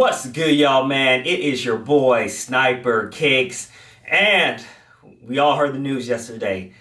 What's good, y'all, man? It is your boy Sniper Kicks, and we all heard the news yesterday.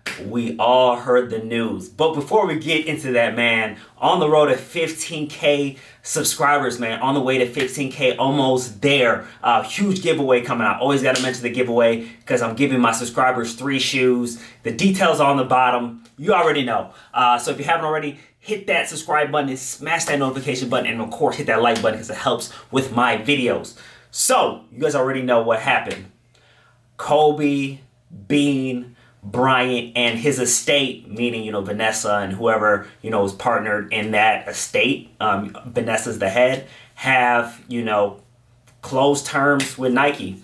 But before we get into that, man, on the road to 15K subscribers, man, on the way to 15K, almost there. Huge giveaway coming out. Always got to mention the giveaway because I'm giving my subscribers 3 shoes. The details are on the bottom. You already know. So if you haven't already, hit that subscribe button and smash that notification button, and of course hit that like button because it helps with my videos. So you guys already know what happened. Kobe, Bean, Bryant, and his estate, meaning, Vanessa and whoever, is partnered in that estate, Vanessa's the head, have, closed terms with Nike.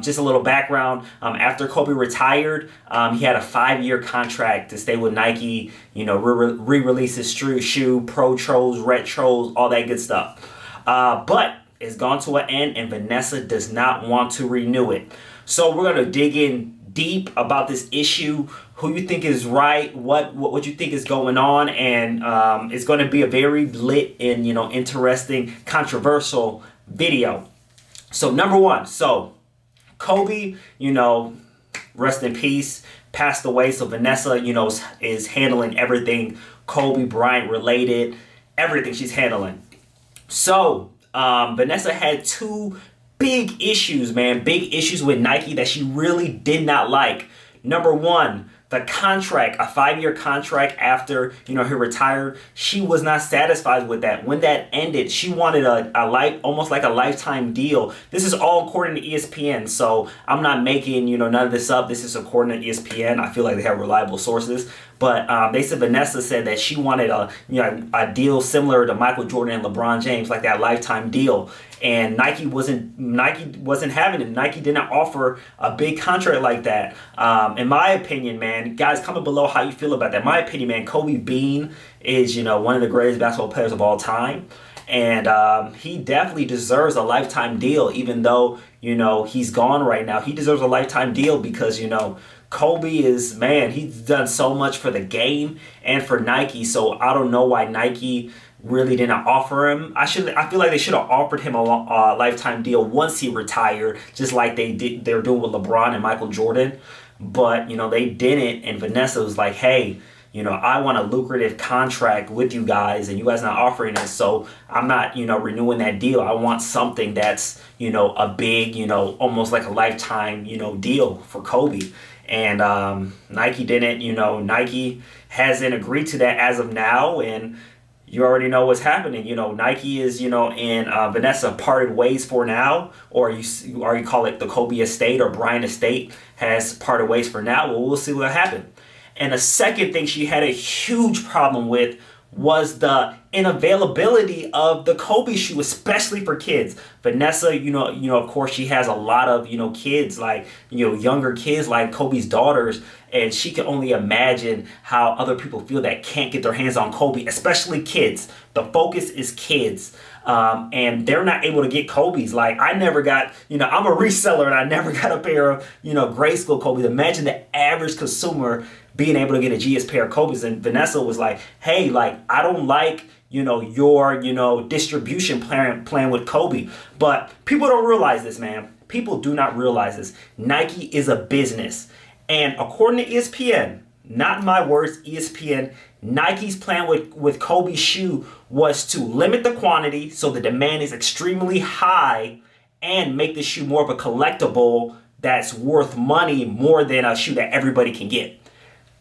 Just a little background, after Kobe retired, he had a 5-year contract to stay with Nike, re-release his shoe, Pro-Tros, Retros, all that good stuff. But it's gone to an end, and Vanessa does not want to renew it. So we're going to dig in deep about this issue, who you think is right, what you think is going on, and it's going to be a very lit and, interesting, controversial video. So number one, Kobe, rest in peace, passed away. So Vanessa, is handling everything Kobe Bryant related, everything she's handling. So Vanessa had 2 big issues, man. Big issues with Nike that she really did not like. Number one, the contract, a 5-year contract after, he retired. She was not satisfied with that. When that ended, she wanted almost like a lifetime deal. This is all according to ESPN, so I'm not making, none of this up. This is according to ESPN. I feel like they have reliable sources. But they said Vanessa said that she wanted a deal similar to Michael Jordan and LeBron James, like that lifetime deal. And Nike wasn't having it. Nike didn't offer a big contract like that. In my opinion, man, guys, comment below how you feel about that. In my opinion, man, Kobe Bean is, one of the greatest basketball players of all time. And he definitely deserves a lifetime deal, even though, he's gone right now. He deserves a lifetime deal because, Kobe is, man, he's done so much for the game and for Nike. So I don't know why Nike really didn't offer him. I feel like they should have offered him a lifetime deal once he retired, just like they're doing with LeBron and Michael Jordan. But, they didn't. And Vanessa was like, hey, I want a lucrative contract with you guys, and you guys not offering it, so I'm not, renewing that deal. I want something that's, a big, almost like a lifetime, deal for Kobe. And Nike didn't, Nike hasn't agreed to that as of now, and you already know what's happening. Nike is, and Vanessa parted ways for now, or you call it the Kobe estate or Bryant estate has parted ways for now. Well, we'll see what happenens. And the second thing she had a huge problem with was the unavailability of the Kobe shoe, especially for kids. Vanessa, of course, she has a lot of, kids, like, younger kids like Kobe's daughters. And she can only imagine how other people feel that can't get their hands on Kobe, especially kids. The focus is kids. And they're not able to get Kobe's. Like, I never got, I'm a reseller and I never got a pair of, grade school Kobe's. Imagine the average consumer being able to get a GS pair of Kobe's. And Vanessa was like, hey, like, I don't like, your, distribution plan with Kobe. But people don't realize this, man. People do not realize this. Nike is a business. And according to ESPN, not my words, ESPN, Nike's plan with Kobe's shoe was to limit the quantity so the demand is extremely high and make the shoe more of a collectible that's worth money more than a shoe that everybody can get.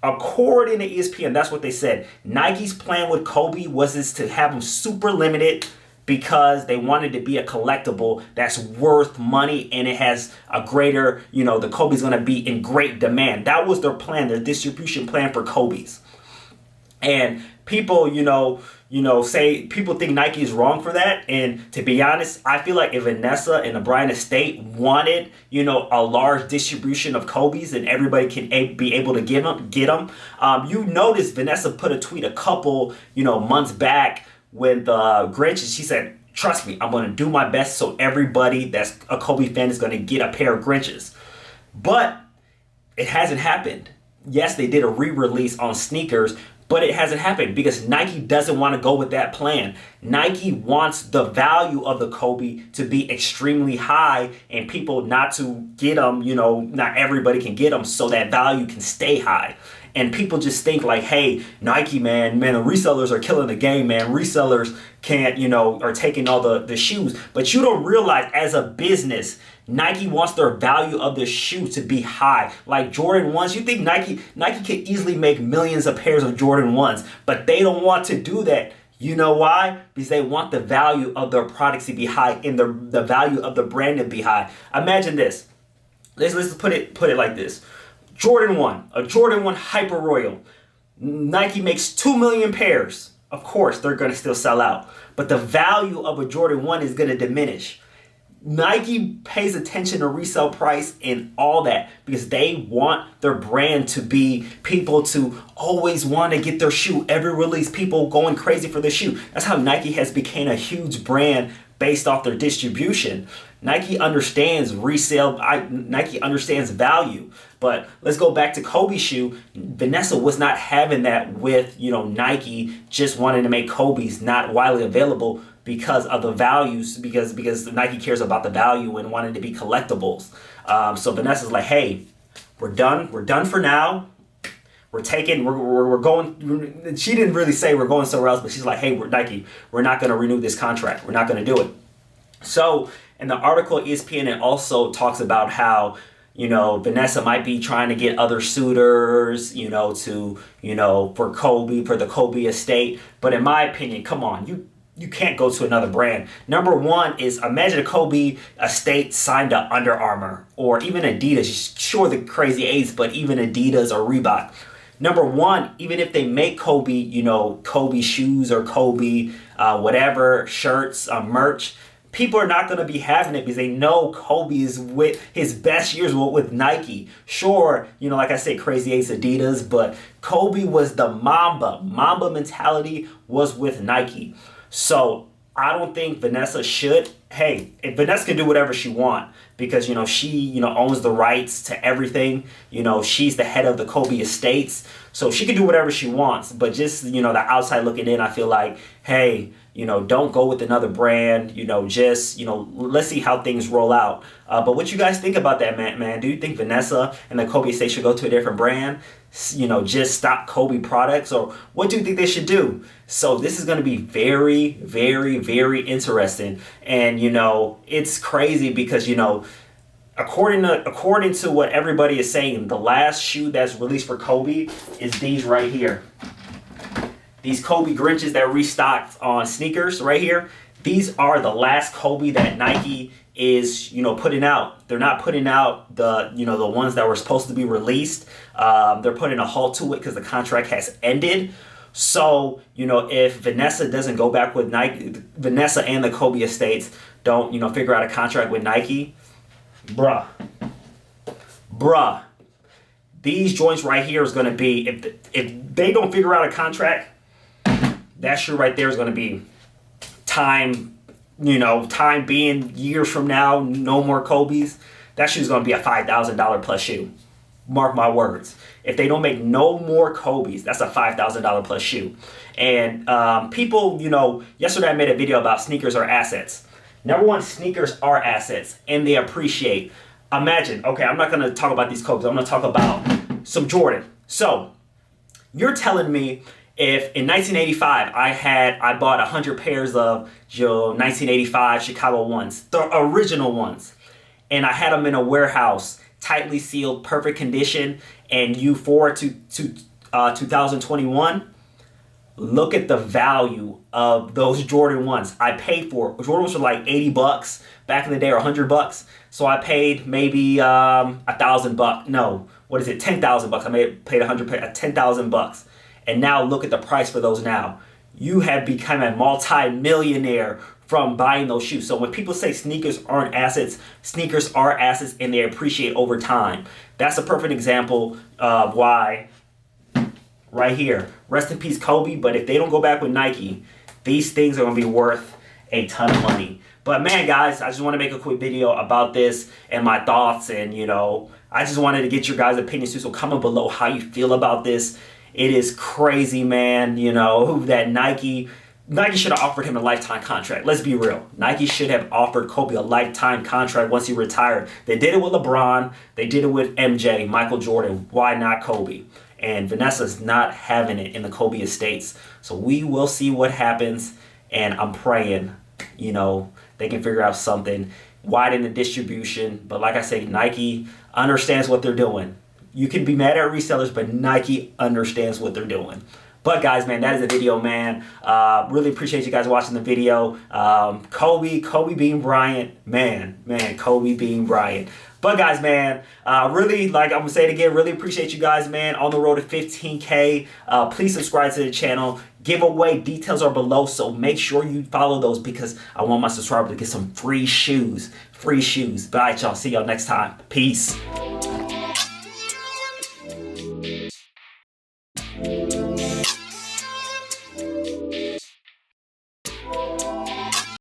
According to ESPN, that's what they said. Nike's plan with Kobe was to have them super limited because they wanted to be a collectible that's worth money and it has a greater, the Kobe's going to be in great demand. That was their plan, their distribution plan for Kobe's. And people, say people think Nike is wrong for that. And to be honest, I feel like if Vanessa and the Bryant estate wanted, a large distribution of Kobe's and everybody can be able to get them. You notice Vanessa put a tweet a couple, months back with Grinches. She said, trust me, I'm going to do my best so everybody that's a Kobe fan is going to get a pair of Grinches. But it hasn't happened. Yes, they did a re-release on sneakers, But it hasn't happened because Nike doesn't want to go with that plan. Nike wants the value of the Kobe to be extremely high and people not to get them, you know, not everybody can get them, so that value can stay high. And people just think like, hey, Nike, man, the resellers are killing the game, man. Resellers can't, you know, are taking all the shoes. But you don't realize as a business, Nike wants their value of the shoe to be high. Like Jordan 1s, you think Nike could easily make millions of pairs of Jordan 1s, but they don't want to do that. You know why? Because they want the value of their products to be high and the value of the brand to be high. Imagine this. Let's put it like this. Jordan 1, a Jordan 1 Hyper Royal. Nike makes 2 million pairs. Of course, they're going to still sell out. But the value of a Jordan 1 is going to diminish. Nike pays attention to resale price and all that because they want their brand to be people to always want to get their shoe. Every release, people going crazy for the shoe. That's how Nike has become a huge brand based off their distribution. Nike understands resale. Nike understands value. But let's go back to Kobe's shoe. Vanessa was not having that with, you know, Nike just wanting to make Kobe's not widely available because of the values, because Nike cares about the value and wanting to be collectibles. So Vanessa's like, hey, we're done for now. We're going. She didn't really say we're going somewhere else, but she's like, hey, Nike, we're not going to renew this contract. We're not going to do it. So in the article, ESPN, it also talks about how, you know, Vanessa might be trying to get other suitors, you know, to, you know, for the Kobe estate. But in my opinion, come on, you can't go to another brand. Number one is, imagine a Kobe estate signed to Under Armour or even Adidas. Sure, the crazy A's, but even Adidas or Reebok. Number one, even if they make Kobe, you know, Kobe shoes or Kobe whatever, shirts, merch, people are not going to be having it because they know Kobe is with his best years with Nike. Sure, you know, like I said, crazy Ace, Adidas, but Kobe was the Mamba. Mamba mentality was with Nike. So I don't think Vanessa should. Hey, if Vanessa can do whatever she wants because, you know, she, you know, owns the rights to everything. You know, she's the head of the Kobe estates. So she can do whatever she wants. But just, you know, the outside looking in, I feel like, hey, you know, don't go with another brand, you know, just, you know, let's see how things roll out. But what you guys think about that, man? Do you think Vanessa and the Kobe estate should go to a different brand? You know, just stop Kobe products? Or what do you think they should do? So this is going to be very, very, very interesting. And, you know, it's crazy because, you know, according to what everybody is saying, the last shoe that's released for Kobe is these right here. These Kobe Grinches that restocked on sneakers right here. These are the last Kobe that Nike is, you know, putting out. They're not putting out the, you know, the ones that were supposed to be released. They're putting a halt to it because the contract has ended. So, you know, if Vanessa doesn't go back with Nike, Vanessa and the Kobe estates don't, you know, figure out a contract with Nike, bruh, these joints right here is going to be, if they don't figure out a contract, that shoe right there is going to be time being years from now, no more Kobe's. That shoe is going to be a $5,000 plus shoe. Mark my words. If they don't make no more Kobe's, that's a $5,000 plus shoe. And people, you know, yesterday I made a video about sneakers are assets. Number one, sneakers are assets and they appreciate. Imagine, okay, I'm not going to talk about these Kobe's. I'm going to talk about some Jordan. So you're telling me if in 1985 I bought 100 pairs of 1985 Chicago ones, the original ones, and I had them in a warehouse, tightly sealed, perfect condition, and you forward to 2021, look at the value of those Jordan ones. I paid for Jordan ones were like $80 back in the day, or $100. So I paid maybe $1,000. No, what is it? $10,000. I paid $10,000. And now look at the price for those now. You have become a multi-millionaire from buying those shoes. So when people say sneakers aren't assets, sneakers are assets and they appreciate over time. That's a perfect example of why, right here. Rest in peace, Kobe. But if they don't go back with Nike, these things are going to be worth a ton of money. But man, guys, I just want to make a quick video about this and my thoughts. And, you know, I just wanted to get your guys' opinions too. So comment below how you feel about this. It is crazy, man. You know, that Nike should have offered him a lifetime contract. Let's be real. Nike should have offered Kobe a lifetime contract once he retired. They did it with LeBron. They did it with MJ, Michael Jordan. Why not Kobe? And Vanessa's not having it in the Kobe estates. So we will see what happens. And I'm praying, you know, they can figure out something, widen the distribution. But like I say, Nike understands what they're doing. You can be mad at resellers, but Nike understands what they're doing. But guys, man, that is the video, man. Really appreciate you guys watching the video. Kobe being Bryant, man, Kobe being Bryant. But guys, man, really, like I'm gonna say it again, really appreciate you guys, man. On the road to 15K. Please subscribe to the channel. Giveaway details are below, so make sure you follow those because I want my subscribers to get some free shoes. Free shoes. But all right, y'all. See y'all next time. Peace.